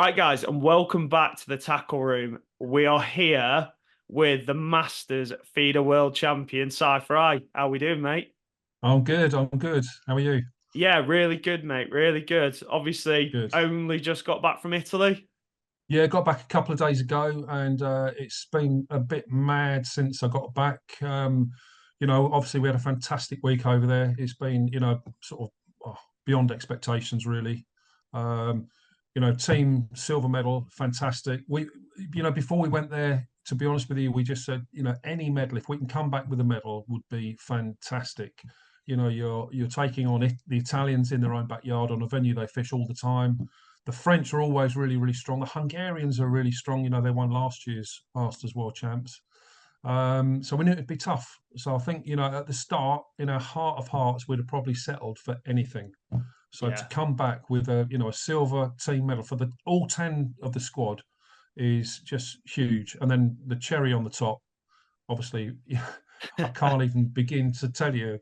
Right, guys, and welcome back to the Tackle Room. We are here with the Masters Feeder World Champion, Cy Fry. How we doing, mate? I'm good. I'm good. How are you? Yeah, really good, mate. Really good. Obviously, Good. only just got back from Italy. Yeah, got back a couple of days ago, and it's been a bit mad since I got back. Obviously we had a fantastic week over there. It's been, sort of beyond expectations, really. Um, team silver medal, fantastic. Before we went there, to be honest with you, we just said, any medal, if we can come back with a medal, would be fantastic. You're taking on the Italians in their own backyard on a venue they fish all the time. The French are always really, really strong. The Hungarians are really strong. They won last year's Masters World Champs. So we knew it'd be tough. So I think, at the start, in our heart of hearts, we'd have probably settled for anything. So to Yeah. come back with a silver team medal for all 10 of the squad is just huge. And then the cherry on the top, obviously, I can't even begin to tell you,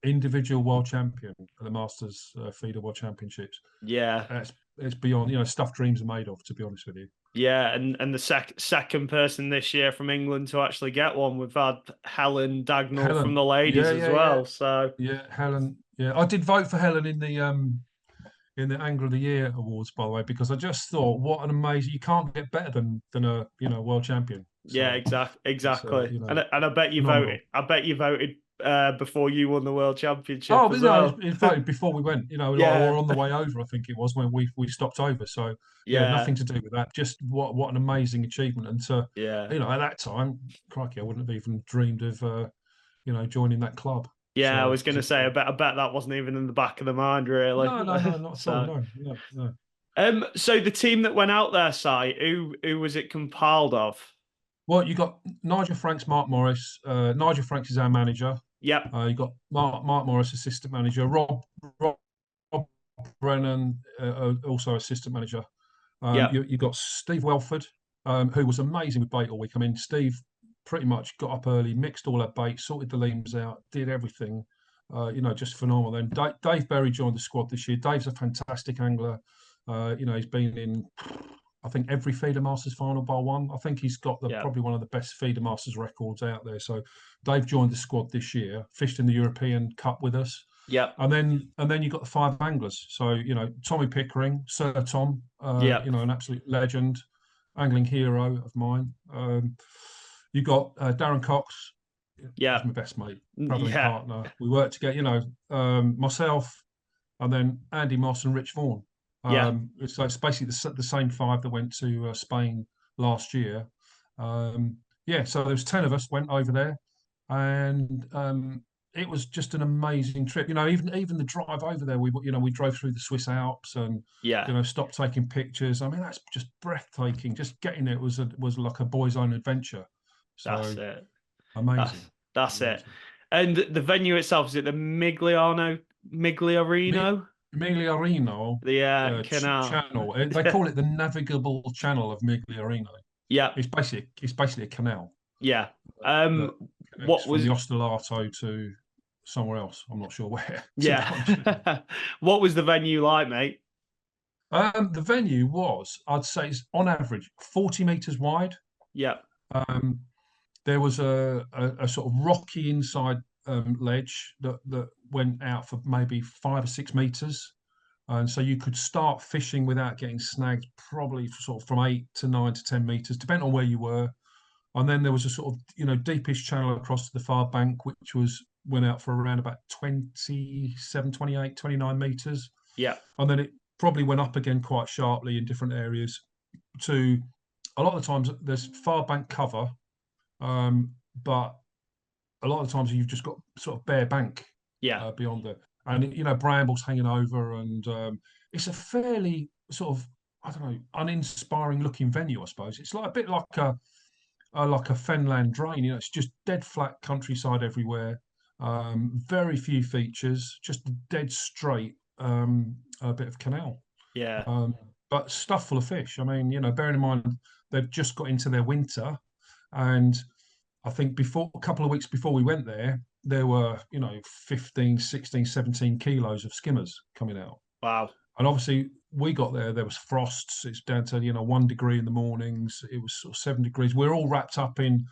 individual world champion at the Masters Feeder World Championships. Yeah. It's beyond, stuff dreams are made of, to be honest with you. Yeah, and the second person this year from England to actually get one. We've had Helen Dagnall from Helen, the ladies yeah, as yeah, yeah, well. So yeah. Helen, yeah. I did vote for Helen in the Angler of the Year awards, by the way, because I just thought, what an amazing! You can't get better than a world champion. yeah, So it's exactly. And I bet you voted. phenomenal. I bet you voted before you won the world championship Oh, as but no, well. it voted before we went, Yeah, or on the way over. I think it was when we stopped over. So yeah, yeah, nothing to do with that. Just what an amazing achievement. And to yeah, at that time, crikey, I wouldn't have even dreamed of joining that club. yeah. I So was gonna say, I bet that wasn't even in the back of the mind, really. no, no, no, not at all. So, No, no, no. so the team that went out there, Si, who was it compiled of? Well, you got Nigel Franks, Mark Morris. Nigel Franks is our manager. Yep, You got Mark Morris, assistant manager. Rob Brennan, also assistant manager. yep, You got Steve Welford, who was amazing with bait all week. I mean, Steve pretty much got up early, mixed all our bait, sorted the limbs out, did everything. Just phenomenal. Then Dave Berry joined the squad this year. Dave's a fantastic angler. He's been in, I think, every feeder masters final bar one. I think he's got yep, probably one of the best feeder masters records out there. So Dave joined the squad this year, fished in the European Cup with us. yep, And then you got the five anglers. So Tommy Pickering, Sir Tom, yep, an absolute legend, angling hero of mine. You got Darren Cox, he's yep, my best mate, travelling yeah, partner. We work together. Myself, and then Andy Moss and Rich Vaughan. yeah. So it's basically the same five that went to Spain last year. Yeah, so there was 10 of us went over there, and it was just an amazing trip. Even the drive over there, we drove through the Swiss Alps and Yeah. stopped taking pictures. I mean, that's just breathtaking. Just getting there was like a boy's own adventure. That's So it. That's amazing, that's it. amazing. And the venue itself, is it the Mi- Migliorino? Migliorino The canal. channel. They call it the navigable channel of Migliorino. Yeah, It's basically a canal yeah. that connects What from the was Ostellato to somewhere else. I'm not sure where, to be honest with you. yeah. What was the venue like, mate? The venue was, I'd say, it's on average 40 meters wide. Yeah, Um, there was a sort of rocky inside ledge that went out for maybe 5 or 6 meters. And so you could start fishing without getting snagged, probably sort of from 8 to 9 to 10 meters, depending on where you were. And then there was a sort of, deepish channel across to the far bank, which went out for around about 27, 28, 29 meters. yeah, And then it probably went up again quite sharply in different areas to a lot of the times there's far bank cover, but a lot of the times you've just got sort of bare bank yeah. beyond it, and brambles hanging over, and it's a fairly sort of, I don't know, uninspiring looking venue. I suppose it's like a bit like a fenland drain. It's just dead flat countryside everywhere. Very few features, just dead straight, a bit of canal. Yeah. Um, but stuff full of fish. I mean, bearing in mind they've just got into their winter, and I think before a couple of weeks before we went there were 15, 16, 17 kilos of skimmers coming out. Wow. And obviously we got there was frosts. It's down to 1 degree in the mornings. It was sort of 7 degrees. We're all wrapped up in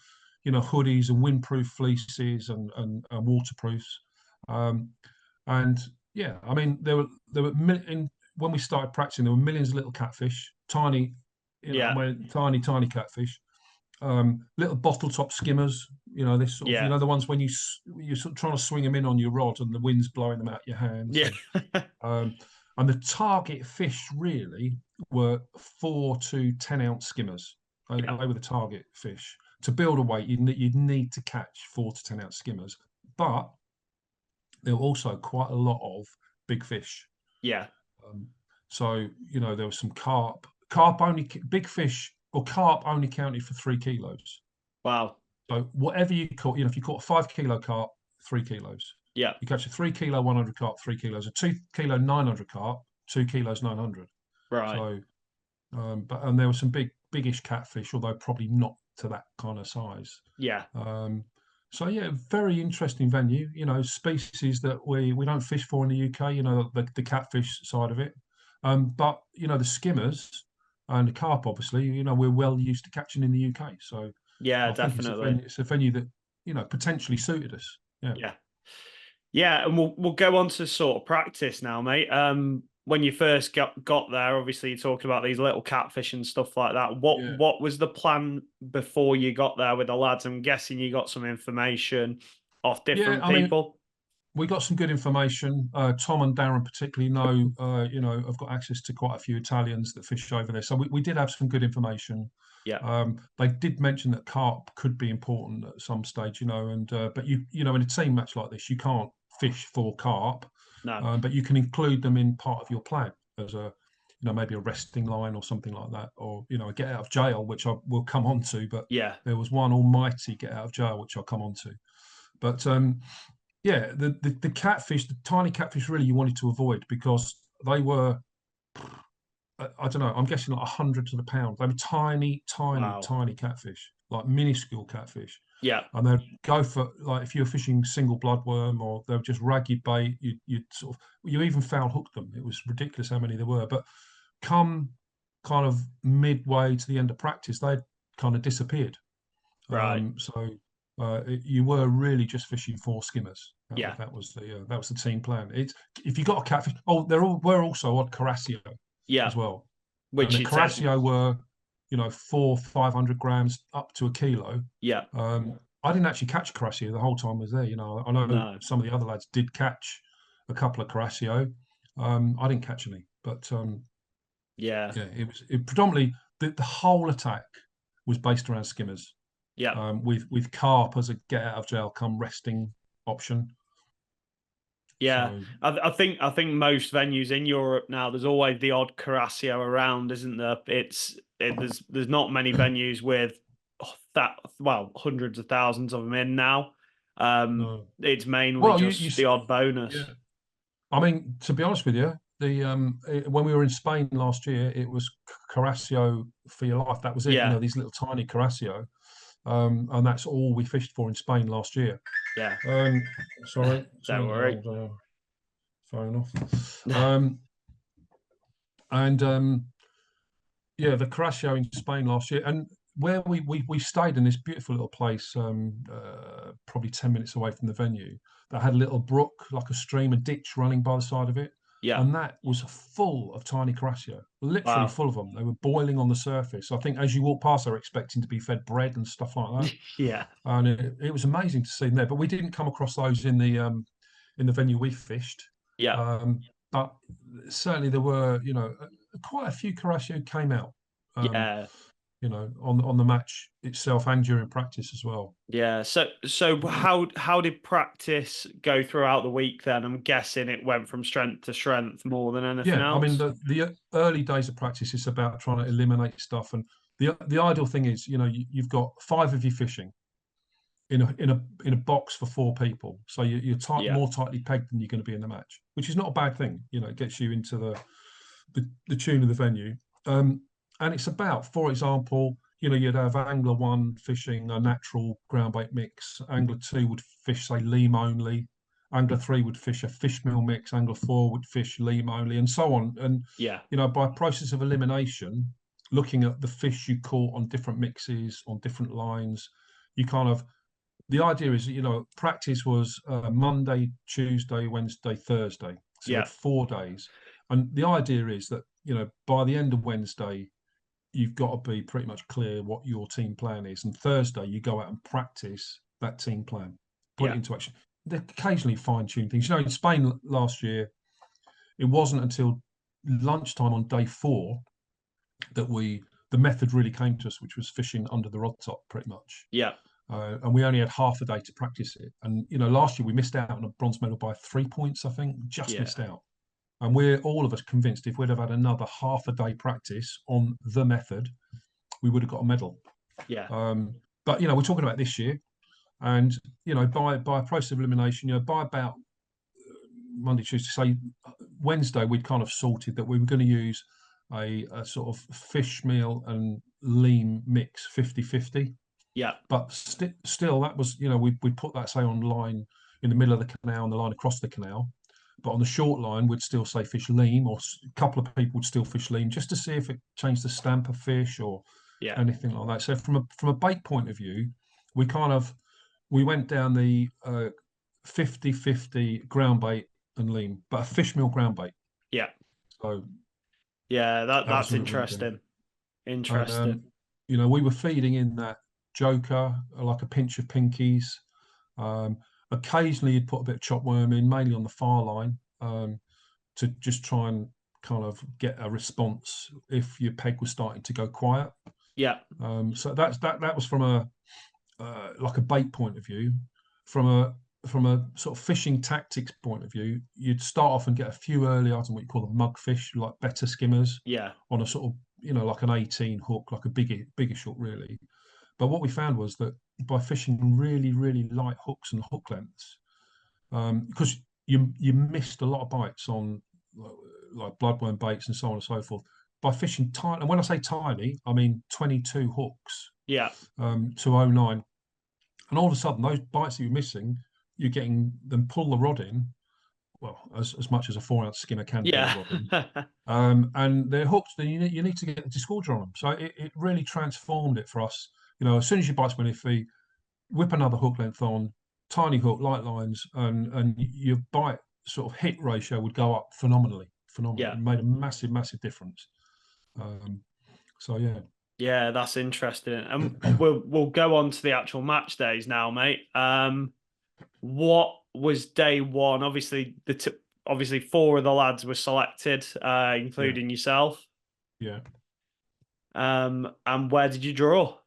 hoodies and windproof fleeces and waterproofs. Um, and yeah, I mean there were when we started practicing, there were millions of little catfish, tiny, I Yeah. mean, tiny catfish, little bottle top skimmers. This sort of, Yeah. the ones when you're sort of trying to swing them in on your rod and the wind's blowing them out your hands. Yeah. Um, and the target fish really were 4 to 10 ounce skimmers. They Yeah. were the target fish. To build a weight, you'd need to catch 4 to 10 ounce skimmers, but there were also quite a lot of big fish. Yeah. Um, so there was some carp. Carp only big fish or carp only counted for 3 kilos. Wow. So whatever you caught, if you caught a 5 kilo carp, 3 kilos. Yeah. You catch a 3 kilo 100 carp, 3 kilos. A 2 kilo 900 carp, 2 kilos 900. Right. So, and there were some biggish catfish, although probably not to that kind of size. Yeah. So yeah, very interesting venue. Species that we don't fish for in the UK. The catfish side of it. But the skimmers and the carp, obviously, we're well used to catching in the UK. So Yeah, I think definitely. it's a venue that potentially suited us. Yeah. Yeah. Yeah, and we'll go on to sort of practice now, mate. When you first got there, obviously you're talking about these little catfish and stuff like that. Yeah. What was the plan before you got there with the lads? I'm guessing you got some information off Yeah, different I mean, people. we got some good information. Tom and Darren particularly know, have got access to quite a few Italians that fish over there. So we did have some good information. Yeah. They did mention that carp could be important at some stage, and but in a team match like this, you can't fish for carp, No. but you can include them in part of your plan as maybe a resting line or something like that, or a get out of jail, which I will come on to. But Yeah. there was one almighty get out of jail, which I'll come on to. But yeah, the catfish, the tiny catfish, really you wanted to avoid because they were, I don't know, I'm guessing like 100 to the pound. They were tiny, tiny, Wow. tiny catfish, like minuscule catfish. Yeah. And they'd go for, like, if you're fishing single bloodworm or they were just ragged bait, you'd sort of, you even foul hooked them. It was ridiculous how many there were. But come kind of midway to the end of practice, they'd kind of disappeared. Right. So you were really just fishing for skimmers. Yeah. That was the team plan. It's if you got a catfish. Oh, were also odd Carasio Yeah. as well, and Which the you tend. Carasio were 400-500 grams up to a kilo. Yeah. I didn't actually catch Carasio the whole time I was there. I know No. some of the other lads did catch a couple of Carasio. I didn't catch any, but Yeah. yeah, it predominantly the whole attack was based around skimmers. Yeah. With carp as a get out of jail come resting option. Yeah, So I think most venues in Europe now, there's always the odd Carasio around, isn't there? There's not many venues with hundreds of thousands of them in now. no. It's mainly Well, you just the odd bonus. yeah. I mean, to be honest with you, when we were in Spain last year, it was Carasio for your life. That was it. Yeah, These little tiny Carasio, and that's all we fished for in Spain last year. yeah. Sorry, Don't turn the worry. old phone off. And yeah, the Carasio in Spain last year, and where we stayed in this beautiful little place, probably 10 minutes away from the venue, that had a little brook, like a stream, a ditch running by the side of it, Yeah. and that was full of tiny Carasio, literally Wow. full of them. They were boiling on the surface. I think as you walk past, they were expecting to be fed bread and stuff like that, Yeah. and it was amazing to see them there. But we didn't come across those in the venue we fished. Yeah. But certainly there were, quite a few Carasio came out. Yeah. On the match itself and during practice as well. Yeah. So how did practice go throughout the week then? I'm guessing it went from strength to strength more than anything Yeah, I mean else. the early days of practice is about trying to eliminate stuff, and the ideal thing is you've got 5 of you fishing in a box for 4 people, so you're Yeah. more tightly pegged than you're going to be in the match, which is not a bad thing. It gets you into the tune of the venue. And it's about, for example, you'd have angler 1 fishing a natural ground bait mix. Angler 2 would fish, say, leam only. Angler 3 would fish a fish meal mix, Angler 4 would fish leam only, and so on. And Yeah. by process of elimination, looking at the fish you caught on different mixes, on different lines, you kind of, the idea is, practice was Monday, Tuesday, Wednesday, Thursday. So you Yeah. had 4 days. And the idea is that, by the end of Wednesday, you've got to be pretty much clear what your team plan is. And Thursday, you go out and practice that team plan, put it Yeah. into action. They occasionally fine tune things. In Spain last year, it wasn't until lunchtime on day 4 that the method really came to us, which was fishing under the rod top, pretty much. Yeah. And we only had half a day to practice it. And last year we missed out on a bronze medal by 3 points, I think, just Yeah. missed out. And we're all of us convinced if we'd have had another half a day practice on the method, we would have got a medal. Yeah. But we're talking about this year, and by a process of elimination, by about Monday, Tuesday, say Wednesday, we'd kind of sorted that we were going to use a sort of fish meal and lean mix 50-50. Yeah. But still, that was, we put that, say, on line in the middle of the canal and the line across the canal. But on the short line, we'd still say fish lean, or a couple of people would still fish lean, just to see if it changed the stamp of fish or anything like that. So from a bait point of view, we went down the 50-50 ground bait and lean, but a fish meal ground bait. Yeah. So yeah, that's really interesting. And, Interesting. we were feeding in that joker, like a pinch of pinkies. Occasionally you'd put a bit of chop worm in, mainly on the far line, to just try and kind of get a response if your peg was starting to go quiet. Yeah. So that was from a like a bait point of view. From a sort of fishing tactics point of view, you'd start off and get a few early items, what you call the mugfish, like better skimmers. Yeah. On a sort of, like an 18 hook, like a biggish hook, really. But what we found was that by fishing really, really light hooks and hook lengths, because you missed a lot of bites on like bloodworm baits and so on and so forth. By fishing tiny, and when I say tiny, I mean 22 hooks. Yeah. To 09. And all of a sudden, those bites that you're missing, you're getting them pull the rod in, well, as much as a 4-ounce skimmer can pull the rod in. And they're hooked, then you need to get the disgorger on them. So it really transformed it for us. As soon as your bites went iffy, whip another hook length on, tiny hook, light lines, and your bite sort of hit ratio would go up phenomenally. Yeah. It made a massive, massive difference. So yeah. Yeah, that's interesting. And we'll go on to the actual match days now, mate. What was day one? Obviously, obviously 4 of the lads were selected, including yourself. Yeah. And where did you draw?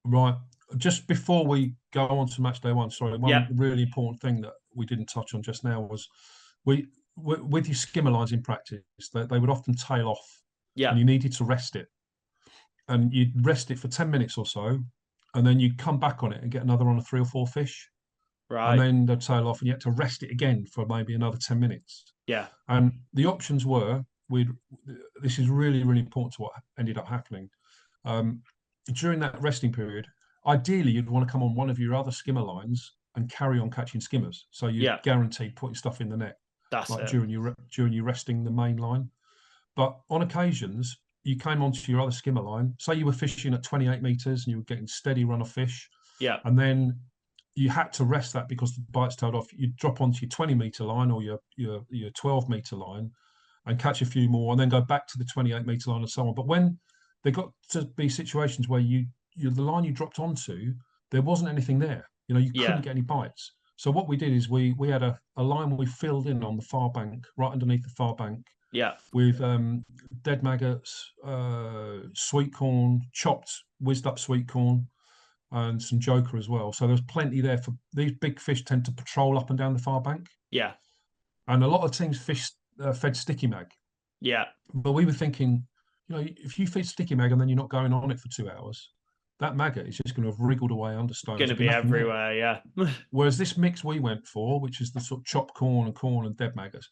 Right. Just before we go on to match day one, sorry, one really important thing that we didn't touch on just now was with your skimmer lines in practice, they would often tail off, and you needed to rest it. And you'd rest it for 10 minutes or so, and then you'd come back on it and get another run of 3 or 4 fish. Right. And then they'd tail off, and you had to rest it again for maybe another 10 minutes. Yeah. And the options were, this is really, really important to what ended up happening. During that resting period, ideally, you'd want to come on one of your other skimmer lines and carry on catching skimmers. So you're guaranteed putting stuff in the net. That's like it. During your resting the main line. But on occasions, you came onto your other skimmer line. Say you were fishing at 28 meters and you were getting steady run of fish. Yeah. And then you had to rest that because the bites tailed off. You'd drop onto your 20-meter line or your 12-meter line and catch a few more, and then go back to the 28-meter line and so on. But when there got to be situations where the line you dropped onto, there wasn't anything there. You couldn't get any bites. So what we did is we had a line we filled in on the far bank, right underneath the far bank. Yeah. With dead maggots, sweet corn, chopped, whizzed up sweet corn, and some joker as well. So there's plenty there for these big fish. Tend to patrol up and down the far bank. Yeah. And a lot of teams fed sticky mag. Yeah. But we were thinking, if you feed sticky mag and then you're not going on it for 2 hours, that maggot is just going to have wriggled away under stones. Going to be everywhere, yeah. Whereas this mix we went for, which is the sort of chopped corn and dead maggots,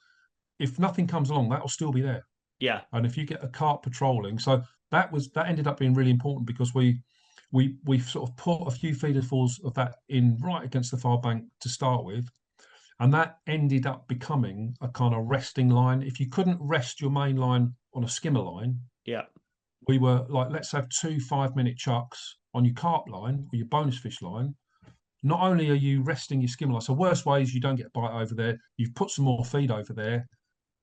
if nothing comes along, that will still be there. Yeah. And if you get a cart patrolling, so that ended up being really important because we sort of put a few feederfuls of that in right against the far bank to start with, And that ended up becoming a kind of resting line. If you couldn't rest your main line on a skimmer line, Yeah. we were like, let's have 2 5-minute chucks on your carp line or your bonus fish line. Not only are you resting your skimmer line, so worst way is you don't get a bite over there, you've put some more feed over there,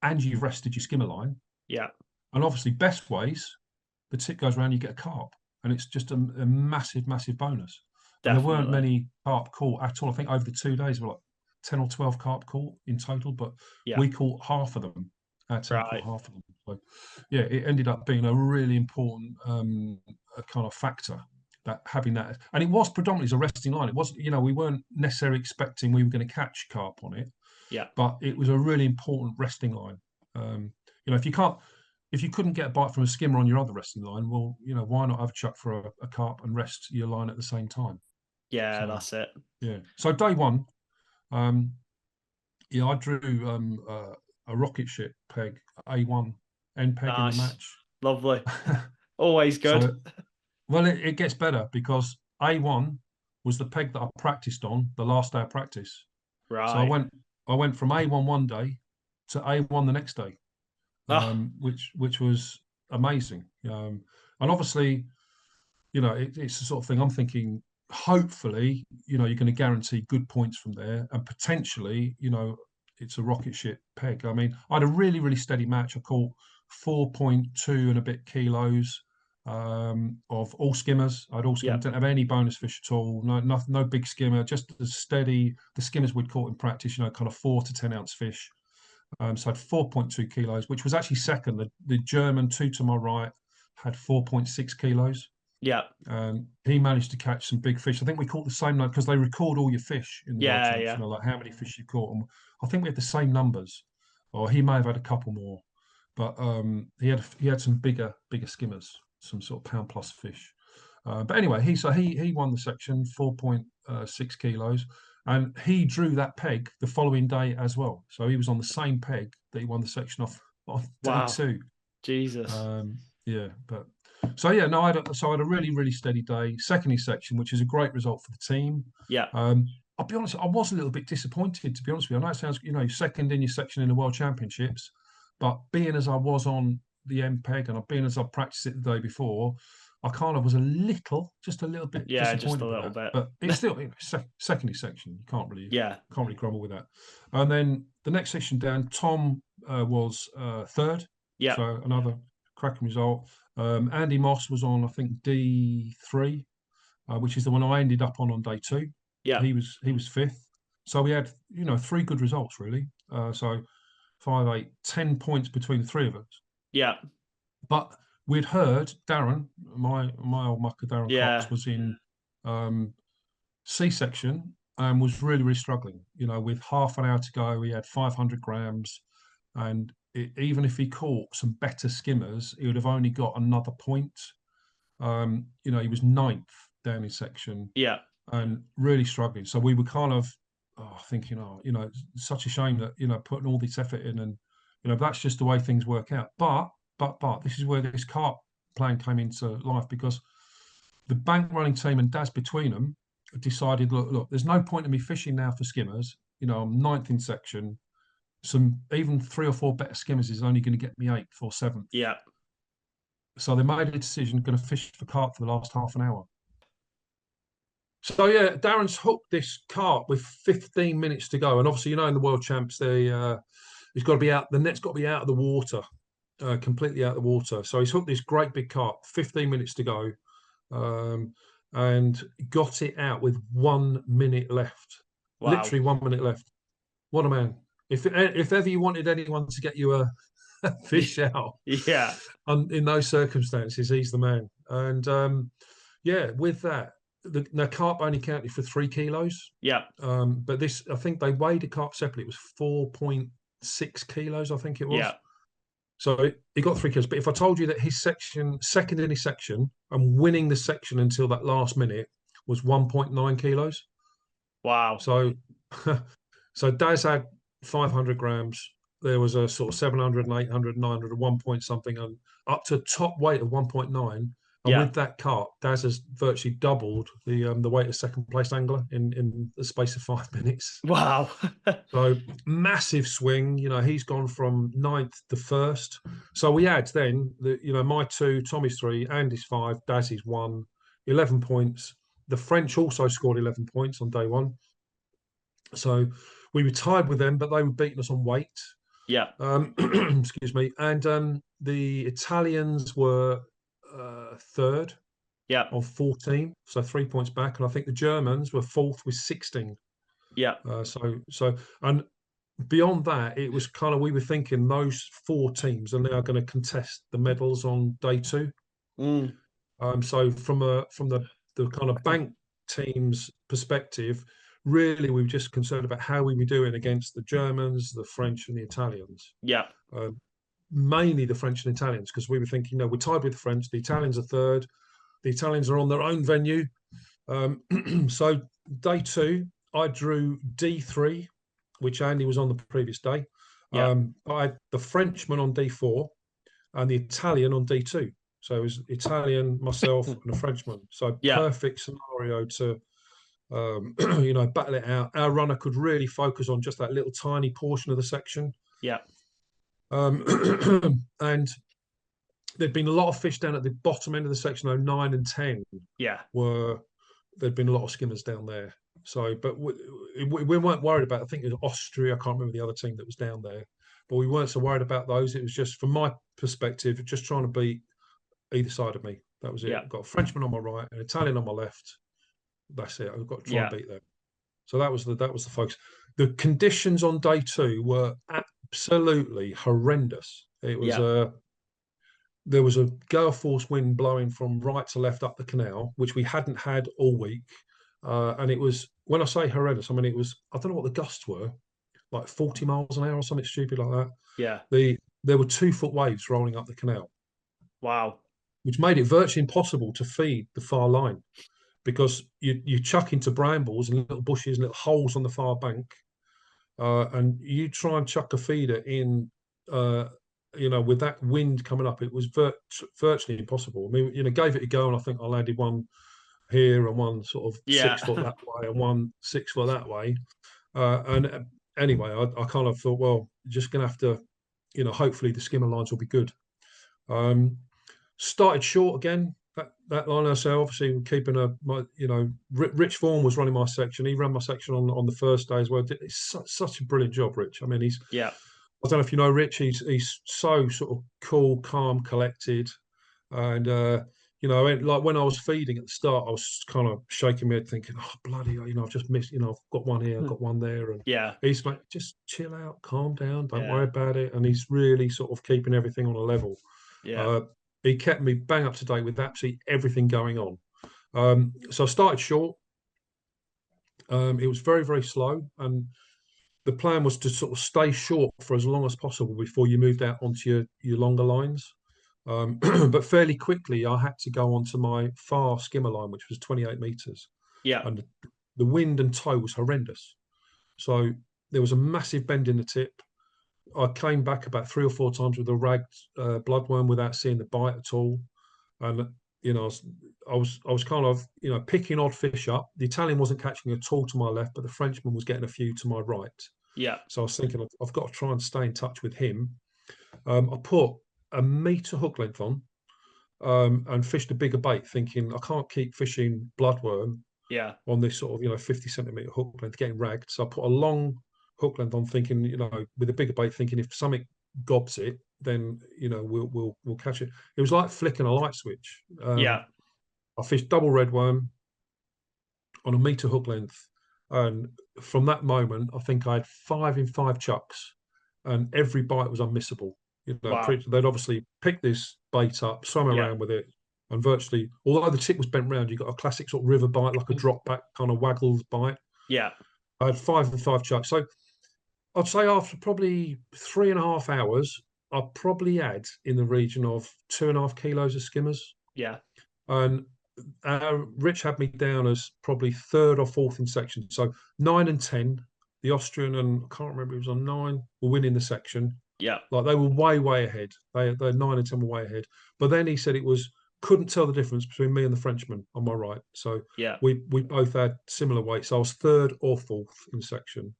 and you've rested your skimmer line. Yeah. And obviously, best ways, the tip goes around, you get a carp, and it's just a massive, massive bonus. And there weren't Definitely. many carp caught at all. I think over the 2 days, we were like 10 or 12 carp caught in total, but Yeah. we caught half of them. Our team Right. caught half of them. So, yeah, it ended up being a really important a kind of factor, that having that. And it was predominantly as a resting line. It wasn't, we weren't necessarily expecting we were going to catch carp on it, Yeah. but it was a really important resting line. Um, if you couldn't get a bite from a skimmer on your other resting line, well, why not have a chuck for a carp and rest your line at the same time? Yeah, So that's it. yeah. So day one, um, yeah, I drew a rocket ship peg, A1 end peg in the Nice. match. Lovely. Always good. So well, it gets better because A1 was the peg that I practiced on the last day of practice. So I Right. went I went from A1 one day to A1 the next day, Oh, which was amazing. And obviously, it's the sort of thing I'm thinking. Hopefully, you're going to guarantee good points from there, and potentially, it's a rocket ship peg. I mean, I had a really, really steady match. I caught 4.2 and a bit kilos of all skimmers. I had all yeah. skimmers. Didn't have any bonus fish at all. No big skimmer. Just as steady. The skimmers we'd caught in practice. Kind of 4 to 10 ounce fish. So I had 4.2 kilos, which was actually second. The German two to my right had 4.6 kilos. Yeah. He managed to catch some big fish. I think we caught the same number because they record all your fish in the World Yeah. Champs, Yeah. like how many fish you caught. And I think we had the same numbers, or he may have had a couple more, but he had some bigger skimmers, some sort of pound plus fish. But anyway, he won the section 4.6 kilos, and he drew that peg the following day as well. So he was on the same peg that he won the section off on day Wow. two. Jesus. Yeah, but so yeah, no, I had a really really steady day. Secondary section, which is a great result for the team. Yeah. I'll be honest, I was a little bit disappointed, to be honest with you. I know it sounds, second in your section in the World Championships, but being as I was on the MPEG and being as I practiced it the day before, I kind of was just a little bit Yeah. Just a disappointed with little that. bit. But it's still, secondary section. You Yeah. can't really grumble with that. And then the next section down, Tom was third, Yeah. so another cracking result. Andy Moss was on, I think, D3, which is the one I ended up on day two. Yeah. He was fifth. So we had, three good results really. So 5, 8, 10 points between the three of us. Yeah. But we'd heard Darren, my old mucker Darren Cox, Yeah. was in C section and was really, really struggling. With half an hour to go, he had 500 grams, and even if he caught some better skimmers, he would have only got another point. He was ninth down in section Yeah. and really struggling. So we were kind of thinking, it's such a shame that putting all this effort in, and that's just the way things work out. But this is where this carp plan came into life, because the bank running team and Daz between them decided, look, there's no point in me fishing now for skimmers. I'm ninth in section. Some even 3 or 4 better skimmers is only going to get me eighth or seventh. Yeah. So they made a decision, going to fish for carp for the last half an hour. So yeah, Darren's hooked this carp with 15 minutes to go, and obviously, in the World Champs, he's got to be out. The net's got to be out of the water, completely out of the water. So he's hooked this great big carp, 15 minutes to go, and got it out with 1 minute left. Wow. Literally 1 minute left. What a man! If ever you wanted anyone to get you a fish out, Yeah. in those circumstances, he's the man. And yeah, with that, the carp only counted for 3 kilos. Yeah. But this, I think they weighed a carp separately. It was 4.6 kilos, I think it was. Yeah. So he got 3 kilos. But if I told you that his section, second in his section, and winning the section until that last minute was 1.9 kilos. Wow. So, so Daz had 500 grams. There was a sort of 700 and 800, 900 at 1 point something, and up to top weight of 1.9. And Yeah. with that cart, Daz has virtually doubled the weight of second place angler in the space of 5 minutes. Wow. So massive swing. He's gone from ninth to first. So we add then my two, Tommy's three, Andy's five, Dazzy's one, 11 points. The French also scored 11 points on day one. So we were tied with them, but they were beating us on weight. Yeah. Excuse me. And the Italians were third Yeah. on 14, so 3 points back. And I think the Germans were fourth with 16. Yeah. And beyond that, it was kind of, we were thinking those four teams are now going to contest the medals on day two. Mm. So from the kind of bank team's perspective, really we were just concerned about how we were doing against the Germans, the French, and the Italians. Yeah. Mainly the French and Italians, because we were thinking, no, we're tied with the French. The Italians are third. The Italians are on their own venue. So day two, I drew D3, which Andy was on the previous day. Yeah. I had the Frenchman on D4 and the Italian on D2. So it was Italian, myself, and a Frenchman. So Yeah. perfect scenario to, battle it out. Our runner could really focus on just that little tiny portion of the section. Yeah. And there'd been a lot of fish down at the bottom end of the section, though 9 and 10 Yeah. there'd been a lot of skimmers down there. So, but we weren't worried about, I think it was Austria, I can't remember the other team that was down there, but we weren't so worried about those. It was just, from my perspective, just trying to beat either side of me. That was it. Yeah. I've got a Frenchman on my right, an Italian on my left. That's it. I've got to try and Yeah. beat them. So that was the focus. The conditions on day two were absolutely horrendous. It was Yeah. there was a gale force wind blowing from right to left up the canal, which we hadn't had all week. And it was, when I say horrendous, I mean, it was, I don't know what the gusts were, like 40 miles an hour or something stupid like that. Yeah. There were 2 foot waves rolling up the canal, Wow. which made it virtually impossible to feed the far line, because you chuck into brambles and little bushes and little holes on the far bank, and you try and chuck a feeder in, with that wind coming up, it was virtually impossible. I mean, gave it a go, and I think I landed one here and one sort of Yeah. 6 foot that way and one 6 foot that way. And anyway, I kind of thought, well, just going to have to, hopefully the skimmer lines will be good. Started short again. That line, so obviously keeping Rich Vaughan was running my section. He ran my section on the first day as well. It's such a brilliant job, Rich. I mean, Yeah. I don't know if you know Rich. He's so sort of cool, calm, collected, and like when I was feeding at the start, I was kind of shaking my head, thinking, "Oh bloody, I've just missed. I've got one here, I've got one there," and Yeah. he's like, "Just chill out, calm down, don't Yeah. worry about it," and he's really sort of keeping everything on a level. Yeah. He kept me bang up to date with absolutely everything going on. So I started short. It was very, very slow, and the plan was to sort of stay short for as long as possible before you moved out onto your longer lines. But fairly quickly, I had to go onto my far skimmer line, which was 28 meters, Yeah. and the wind and tow was horrendous. So there was a massive bend in the tip. I came back about 3 or 4 times with a ragged bloodworm without seeing the bite at all, and I was kind of picking odd fish up. The Italian wasn't catching at all to my left, but the Frenchman was getting a few to my right. Yeah. So I was thinking I've got to try and stay in touch with him. I put a meter hook length on, and fished a bigger bait, thinking I can't keep fishing bloodworm Yeah. on this sort of 50 centimeter hook length, getting ragged. So I put a long hook length on, thinking with a bigger bait, thinking if something gobs it, then we'll catch it. It was like flicking a light switch. Yeah. I fished double red worm on a meter hook length, and from that moment, I think I had 5 in 5 chucks, and every bite was unmissable. Wow. They'd obviously picked this bait up, swam Yeah. around with it, and virtually, although the tip was bent round, you got a classic sort of river bite, like a drop back kind of waggled bite. Yeah. I had 5 in 5 chucks. So I'd say after probably 3.5 hours, I probably had in the region of 2.5 kilos of skimmers. Yeah. And Rich had me down as probably third or fourth in section. So 9 and 10, the Austrian, and I can't remember, it was on 9, were winning the section. Yeah. Like they were way, way ahead. They 9 and 10 were way ahead. But then he said it was couldn't tell the difference between me and the Frenchman on my right. So Yeah. we both had similar weights. I was third or fourth in section,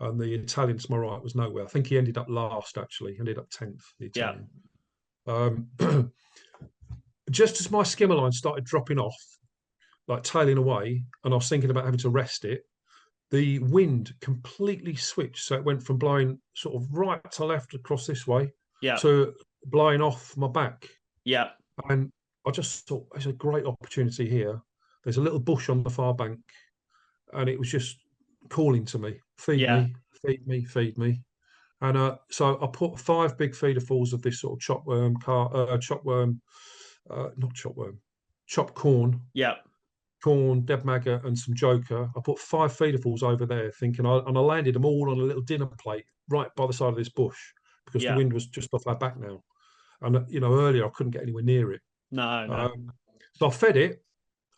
and the Italian to my right was nowhere. I think he ended up last, actually, ended up 10th, the Yeah. Italian. Just as my skimmer line started dropping off, like tailing away, and I was thinking about having to rest it, the wind completely switched. So it went from blowing sort of right to left across this way Yeah. to blowing off my back. Yeah. And I just thought, there's a great opportunity here. There's a little bush on the far bank, and it was just calling to me, feed Yeah. me, feed me, feed me. And so I put 5 big feederfuls of this sort of not chopworm, chopped Yeah. corn, dead maggot, and some joker. I put 5 feederfuls over there, and I landed them all on a little dinner plate right by the side of this bush because the Yeah. wind was just off our back now. And earlier I couldn't get anywhere near it. No. So I fed it,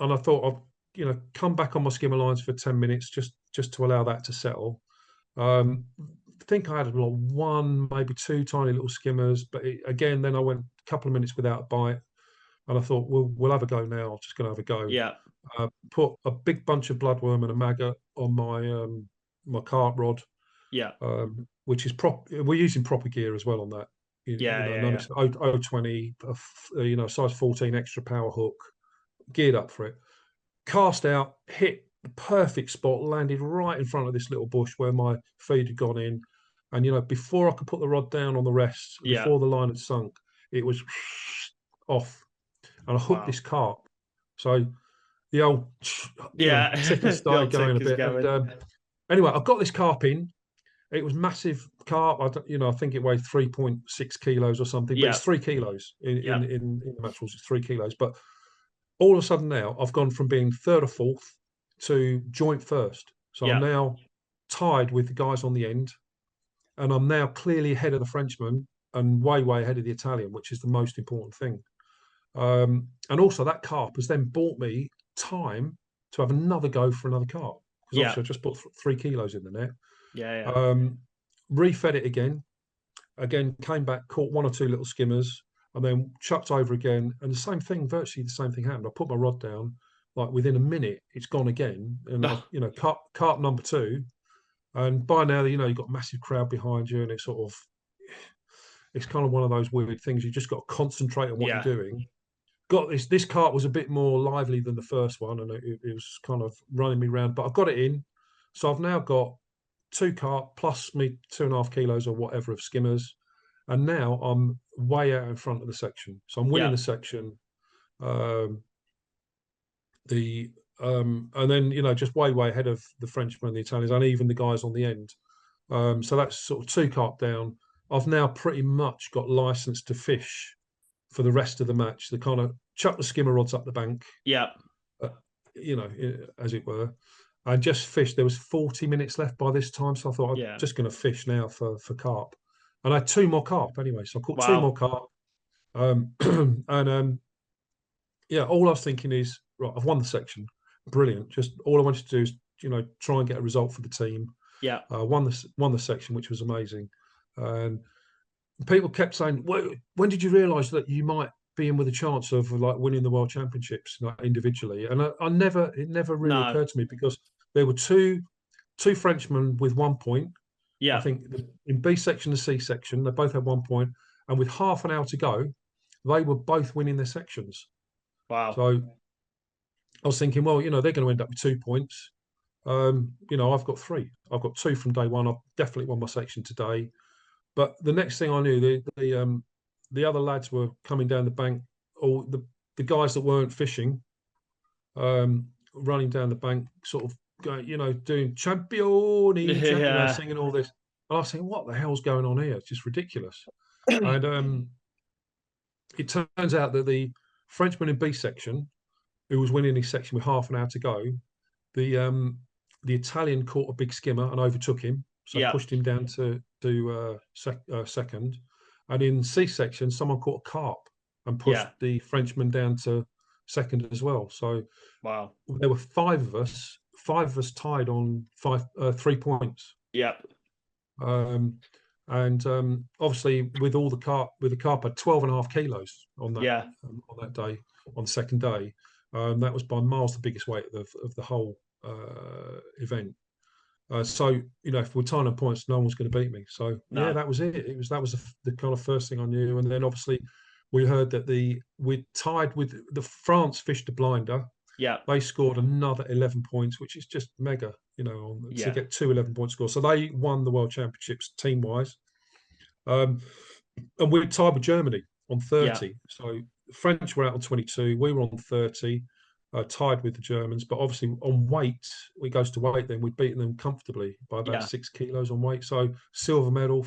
and I thought I'd come back on my skimmer lines for 10 minutes just to allow that to settle. I think I had like 1, maybe 2 tiny little skimmers, but again, then I went a couple of minutes without a bite, and I thought, we'll have a go now. I'm just going to have a go. Yeah. Put a big bunch of bloodworm and a maggot on my cart rod, Yeah. which is we're using proper gear as well on that. None of 020, size 14 extra power hook, geared up for it. Cast out, hit the perfect spot, landed right in front of this little bush where my feed had gone in. And before I could put the rod down on the rest, Yeah. before the line had sunk, it was off, and I hooked Wow. this carp. So the old ticker The started old going a ticker's bit. going. And anyway, I got this carp in. It was massive carp. I think it weighed 3.6 kilos or something, but Yeah. it's 3 kilos Yeah. in the match rules. It's 3 kilos. But all of a sudden now, I've gone from being third or fourth to joint first. So I'm Yeah. now tied with the guys on the end, and I'm now clearly ahead of the Frenchman and way, way ahead of the Italian, which is the most important thing. And also that carp has then bought me time to have another go for another carp, because Yeah. obviously I just put 3 kilos in the net. Yeah. Refed it again, came back, caught 1 or 2 little skimmers, and then chucked over again. And the same thing, virtually the same thing happened. I put my rod down, like within a minute, it's gone again. And carp number 2. And by now, you've got a massive crowd behind you, and it's kind of one of those weird things. You just got to concentrate on what Yeah. you're doing. Got this carp was a bit more lively than the first one, and it was kind of running me around, but I've got it in. So I've now got 2 carp plus me 2.5 kilos or whatever of skimmers, and now I'm way out in front of the section. So I'm winning Yeah. the section. Um, and then just way ahead of the Frenchmen and the Italians, and even the guys on the end. So that's sort of 2 carp down. I've now pretty much got license to fish for the rest of the match. They kind of chuck the skimmer rods up the bank, Yeah. uh, as it were, and just fish. There was 40 minutes left by this time, so I thought I'm Yeah. just going to fish now for carp. And I had 2 more carp anyway, so I caught 2 more Wow. carp. And all I was thinking is, right, I've won the section, brilliant. Just all I wanted to do is try and get a result for the team. Yeah. Won the section, which was amazing. And people kept saying, well, when did you realise that you might be in with a chance of like winning the world championships, like individually? And it never really No. occurred to me, because there were two Frenchmen with 1 point. I Yeah. think in B section and C section, they both had 1 point, and with half an hour to go, they were both winning their sections. Wow. So I was thinking, well, they're going to end up with 2 points. I've got 3. I've got 2 from day one. I've definitely won my section today. But the next thing I knew, the other lads were coming down the bank, or the guys that weren't fishing, running down the bank, sort of going, doing championi, Yeah. singing all this. And I was thinking, what the hell's going on here? It's just ridiculous. And it turns out that the Frenchman in B section, who was winning his section with half an hour to go, the Italian caught a big skimmer and overtook him, so Yeah. pushed him down to second. And in C section, someone caught a carp and pushed the Frenchman down to second as well. So Wow. there were 5 of us tied on 3 points. Yep. And obviously with the carp, I had 12.5 kilos on Yeah. that day. on the second day. That was by miles the biggest weight of the whole event. So if we're tying up points, no one was going to beat me. So yeah, No. that was it. That was the kind of first thing I knew. And then obviously we heard that we tied with the France fished a blinder. Yeah. They scored another 11 points, which is just mega, to Yeah. get two 11-point scores. So they won the World Championships team wise. And we tied with Germany on Yeah. 30. So the French were out on 22. We were on 30, tied with the Germans. But obviously on weight, it goes to weight then. We'd beaten them comfortably by about Yeah. 6 kilos on weight. So silver medal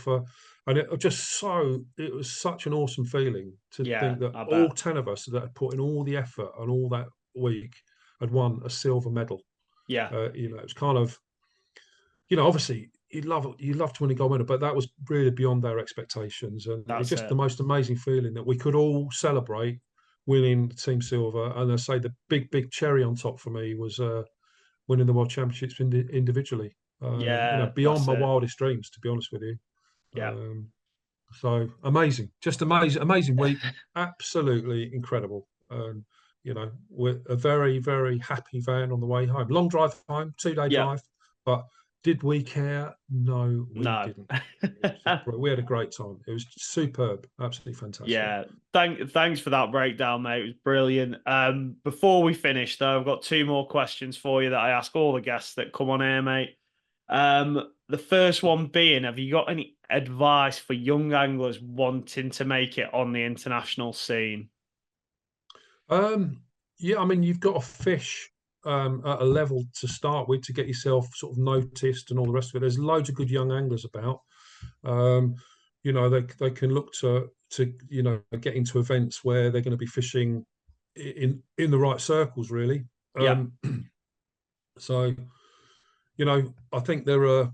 and it was such an awesome feeling to Yeah. think that I all bet. 10 of us that had put in all the effort and all that week had won a silver medal. Yeah. It was kind of, obviously you'd love to win a gold medal, but that was really beyond our expectations, and it's That's just it. the most amazing feeling that we could all celebrate winning team silver. And I say the big cherry on top for me was winning the world championships individually. Yeah. Beyond That's my it. wildest dreams, to be honest with you. Yeah. Um, so amazing, just amazing week, absolutely incredible. We're a very, very happy van on the way home. Long drive home, 2 day Yeah. drive, but did we care? No, we No. didn't. We had a great time. It was superb, absolutely fantastic. Yeah. Thanks for that breakdown, mate. It was brilliant. Before we finish, though, I've got two more questions for you that I ask all the guests that come on here, mate. The first one being, have you got any advice for young anglers wanting to make it on the international scene? Yeah, I mean, you've got to fish at a level to start with to get yourself sort of noticed and all the rest of it. There's loads of good young anglers about. Um, they can look to get into events where they're going to be fishing in the right circles, really. Yeah. Um, so I think there are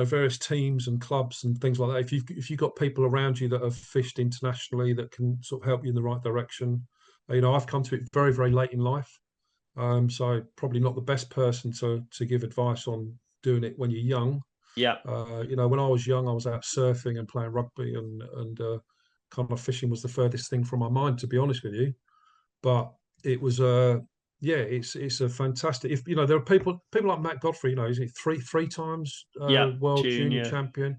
various teams and clubs and things like that. If you've got people around you that have fished internationally that can sort of help you in the right direction. I've come to it very, very late in life, so probably not the best person to give advice on doing it when you're young. Yeah. When I was young, I was out surfing and playing rugby, and kind of fishing was the furthest thing from my mind, to be honest with you. But it was yeah, it's a fantastic. If there are people like Matt Godfrey, he's three times Yeah. world junior Junior. champion.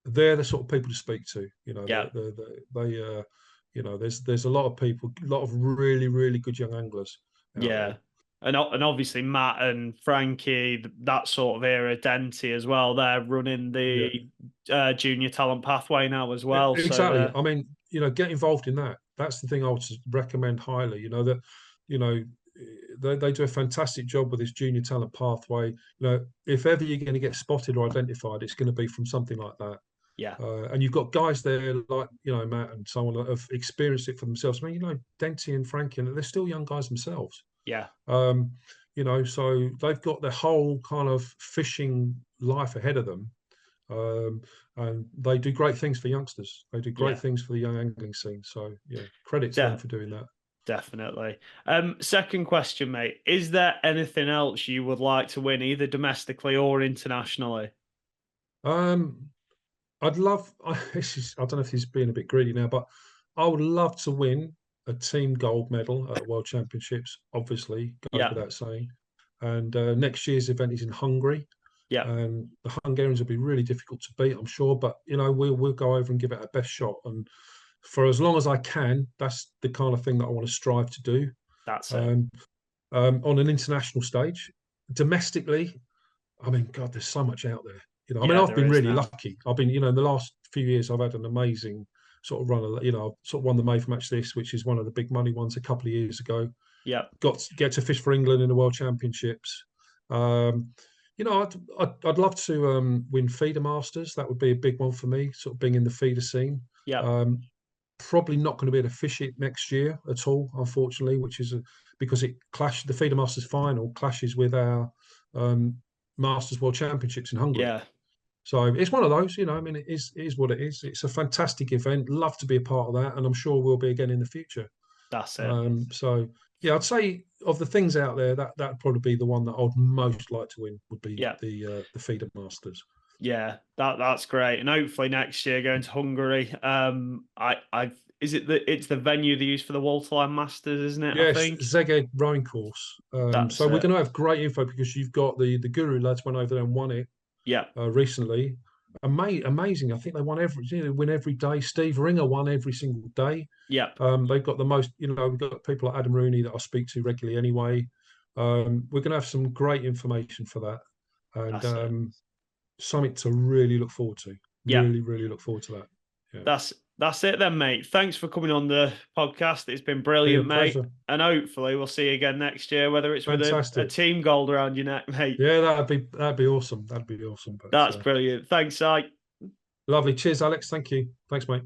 They're the sort of people to speak to. Yeah. There's a lot of people, a lot of really, really good young anglers out Yeah. there. And obviously Matt and Frankie, that sort of era, Denty as well. They're running Yeah. the junior talent pathway now as well. So Exactly. I mean, get involved in that. That's the thing I would recommend highly. You know, they do a fantastic job with this junior talent pathway. If ever you're going to get spotted or identified, it's going to be from something like that. yeah, And you've got guys there like Matt and so on that have experienced it for themselves. I mean, Denty and Frankie, and they're still young guys themselves. yeah, Um, so they've got their whole kind of fishing life ahead of them. And they do great things for youngsters. They do great yeah. things for the young angling scene. So yeah, credit to them De- for doing that. Definitely. Second question, mate. Is there anything else you would like to win, either domestically or internationally? Um, I'd love. I don't know if he's being a bit greedy now, but I would love to win a team gold medal at the World Championships. Obviously, goes Yeah, without saying. And next year's event is in Hungary, yeah, and the Hungarians will be really difficult to beat, I'm sure. But we'll go over and give it our best shot. And for as long as I can, that's the kind of thing that I want to strive to do. that's it. Um, on an international stage, domestically, I mean, God, there's so much out there. I mean, Yeah, I've there been is really now. lucky. I've been, in the last few years, I've had an amazing sort of run. I've sort of won the Mave Match this, which is one of the big money ones a couple of years ago. Yeah, Get to fish for England in the World Championships. Um, I'd love to win feeder masters. That would be a big one for me, sort of being in the feeder scene. yeah, Um, Probably not going to be able to fish it next year at all, unfortunately, because it clashed. The feeder masters final clashes with our um, Masters World Championships in Hungary. yeah. So it's one of those. I mean, it is what it is. It's a fantastic event. Love to be a part of that, and I'm sure we'll be again in the future. That's it. So yeah, I'd say of the things out there, that'd probably be the one that I'd most like to win. Would be Yeah. the feeder masters. Yeah, that's great, and hopefully next year going to Hungary. it's the venue they use for the Walterline Masters, isn't it? I Yes, think Zeged rowing course. that's So we're it. going to have great info because you've got the Guru lads went over there and won it Yeah, recently. Amazing. I think they won win every day. Steve Ringer won every single day. yeah, They've got the most, we've got people like Adam Rooney that I speak to regularly anyway. We're going to have some great information for that, and that's it. something to really look forward to. Yeah, Really, really look forward to that. Yeah, that's it then, mate. Thanks for coming on the podcast. It's been brilliant, brilliant, mate. pleasure. And hopefully we'll see you again next year, whether it's with a Fantastic. team gold around your neck, mate. Yeah, that'd be awesome. That'd be awesome. But That's brilliant. Thanks, Si. lovely. Cheers, Alex. Thank you. Thanks, mate.